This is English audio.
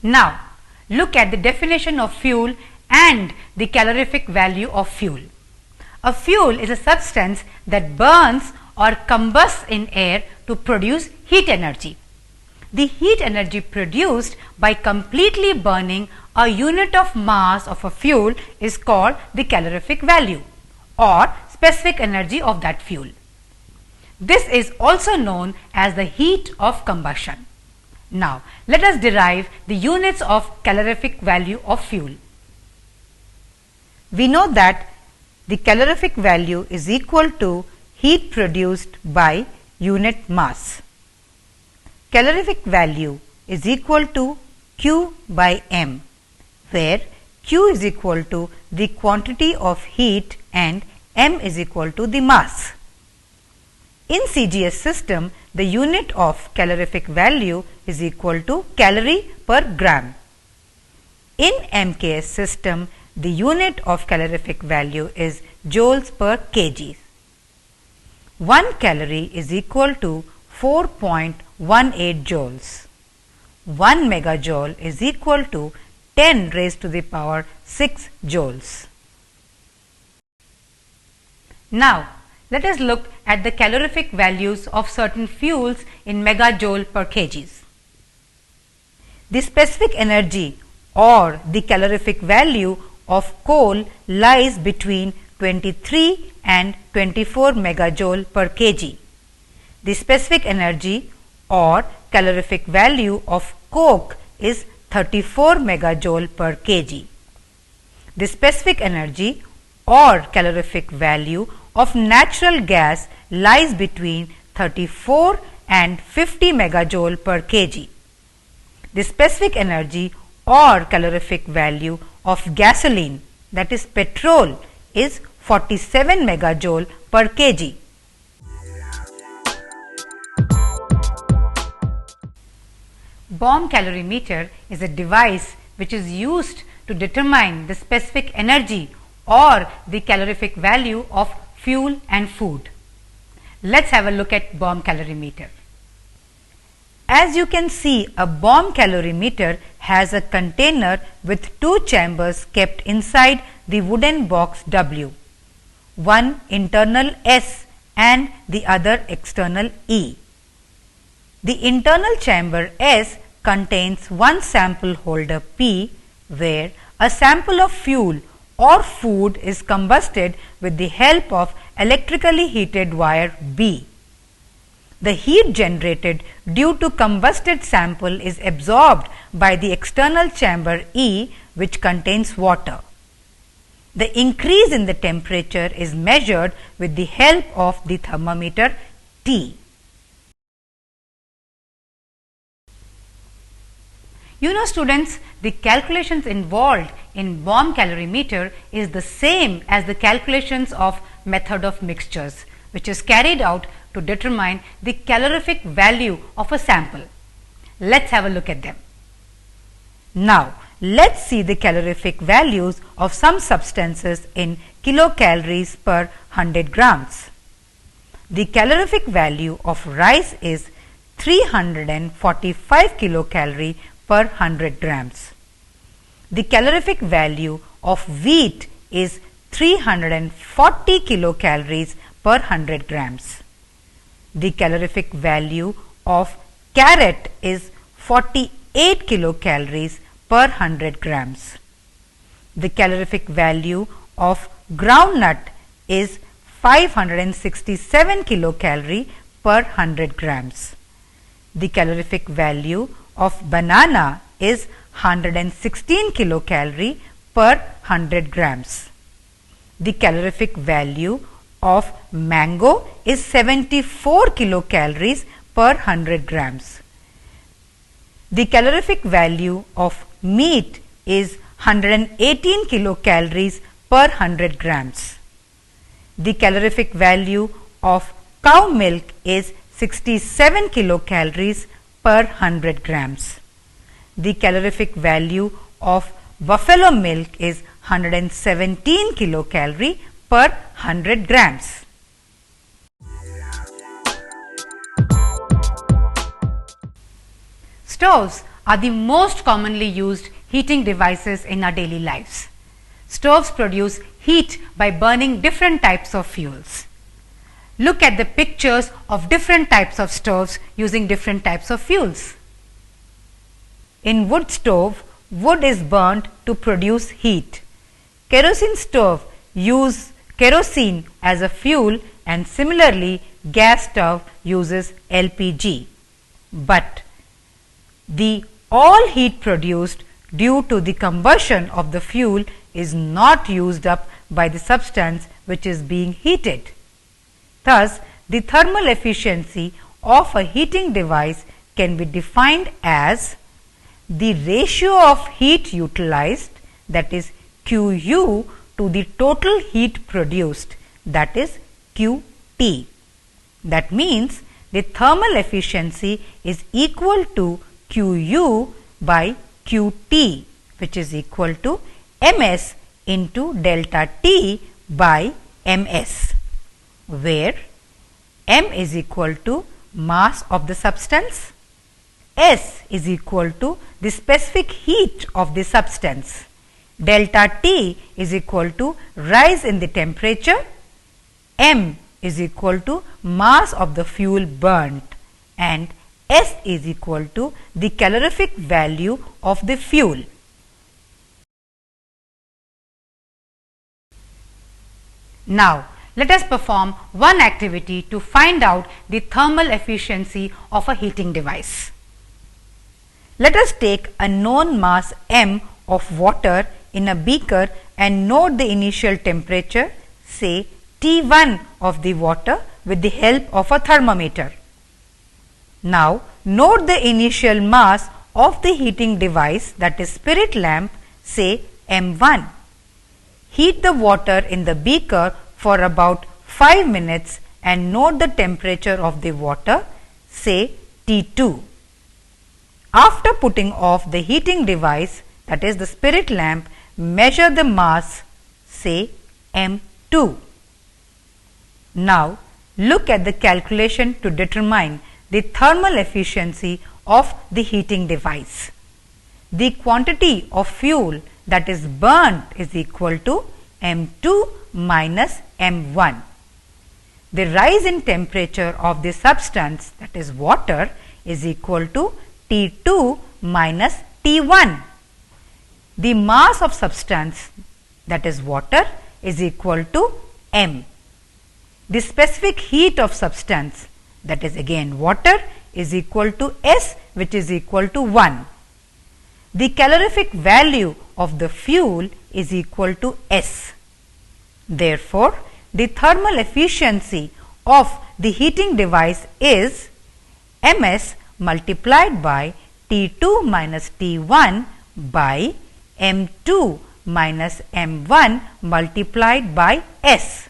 Now, look at the definition of fuel and the calorific value of fuel. A fuel is a substance that burns or combusts in air to produce heat energy. The heat energy produced by completely burning a unit of mass of a fuel is called the calorific value or specific energy of that fuel. This is also known as the heat of combustion. Now, let us derive the units of calorific value of fuel. We know that the calorific value is equal to heat produced by unit mass. Calorific value is equal to Q by M, where Q is equal to the quantity of heat and M is equal to the mass. In CGS system, the unit of calorific value is equal to calorie per gram. In MKS system, the unit of calorific value is joules per kg. 1 calorie is equal to 4.18 joules. 1 megajoule is equal to 10 raised to the power 6 joules. Now, let us look at the calorific values of certain fuels in megajoule per kg. The specific energy or the calorific value of coal lies between 23 and 24 megajoule per kg. The specific energy or calorific value of coke is 34 megajoule per kg. The specific energy or calorific value of natural gas lies between 34 and 50 megajoule per kg. The specific energy or calorific value of gasoline, that is petrol, is 47 megajoule per kg. Bomb calorimeter is a device which is used to determine the specific energy or the calorific value of fuel and food. Let's have a look at bomb calorimeter. As you can see, a bomb calorimeter has a container with two chambers kept inside the wooden box W, one internal S and the other external E. The internal chamber S contains one sample holder P, where a sample of fuel or food is combusted with the help of electrically heated wire B. The heat generated due to combusted sample is absorbed by the external chamber E, which contains water. The increase in the temperature is measured with the help of the thermometer T. You know, students, the calculations involved in bomb calorimeter is the same as the calculations of method of mixtures, which is carried out to determine the calorific value of a sample. Let's have a look at them. Now, let's see the calorific values of some substances in kilocalories per 100 grams. The calorific value of rice is 345 kilocalorie per 100 grams. The calorific value of wheat is 340 kilocalories per 100 grams. The calorific value of carrot is 48 kilocalories per 100 grams. The calorific value of groundnut is 567 kilocalorie per 100 grams. The calorific value of banana is 116 kilocalorie per 100 grams. The calorific value of mango is 74 kilocalories per 100 grams. The calorific value of meat is 118 kilocalories per 100 grams. The calorific value of cow milk is 67 kilocalories per 100 grams. The calorific value of buffalo milk is 117 kilocalorie per 100 grams. Stoves are the most commonly used heating devices in our daily lives. Stoves produce heat by burning different types of fuels. Look at the pictures of different types of stoves using different types of fuels. In wood stove, wood is burnt to produce heat. Kerosene stove use kerosene as a fuel, and similarly gas stove uses LPG. But the all heat produced due to the combustion of the fuel is not used up by the substance which is being heated. Thus, the thermal efficiency of a heating device can be defined as the ratio of heat utilized, that is QU, to the total heat produced, that is QT. That means the thermal efficiency is equal to QU by QT, which is equal to MS into delta T by MS, where M is equal to mass of the substance, S is equal to the specific heat of the substance, delta T is equal to rise in the temperature, M is equal to mass of the fuel burnt, and S is equal to the calorific value of the fuel. Now, let us perform one activity to find out the thermal efficiency of a heating device. Let us take a known mass M of water in a beaker and note the initial temperature, say T1 of the water, with the help of a thermometer. Now, note the initial mass of the heating device, that is spirit lamp, say M1. Heat the water in the beaker for about 5 minutes and note the temperature of the water, say T2. After putting off the heating device, that is the spirit lamp, measure the mass, say M2. Now, look at the calculation to determine the thermal efficiency of the heating device. The quantity of fuel that is burnt is equal to M2 minus M1. The rise in temperature of the substance, that is water, is equal to T2 minus T1. The mass of substance, that is water, is equal to M. The specific heat of substance, that is again water, is equal to S, which is equal to 1. The calorific value of the fuel is equal to S. Therefore, the thermal efficiency of the heating device is MS multiplied by T2 minus T1 by M2 minus M1 multiplied by S.